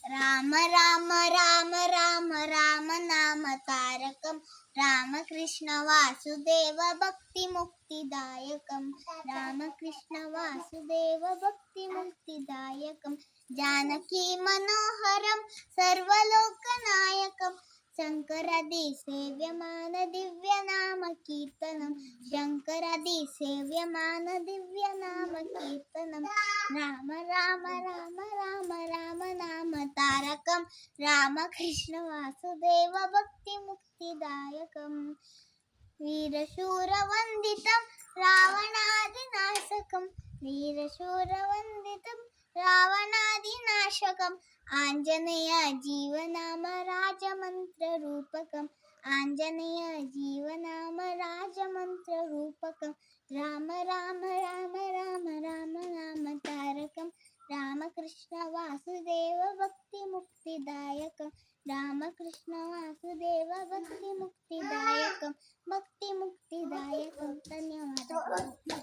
రామ రామ రామ రామ రామ నామ తారకం రామకృష్ణ వాసుదేవ భక్తి ముక్తిదాయకం రామకృష్ణ వాసుదేవ భక్తి ముక్తిదాయకం జానకి మనోహరం సర్వలోకనాయకం శంకరది సేవ్యమాన దివ్యనామ కీర్తనం శంకరది సేవ్యమాన దివ్యనామ కీర్తనం రామ రామ రామ రామ రామ నామ తారకం రామకృష్ణ వాసుదేవ భక్తి ముక్తిదాయకం వీరశూర వందితం రావణాదినాశకం వీరశూర వందితం రావణాదినాశకం ఆంజనేయ జీవనామ రాజమంత్ర రూపకం ఆంజనేయ జీవనామ రాజమంత్ర రూపకం రామ రామ రామ రామ రామ నామ తారకం రామకృష్ణ వాసుదేవ భక్తి ముక్తిదాయకం రామకృష్ణ వాసుదేవ భక్తి ముక్తిదాయకం ధన్యవాదాలు.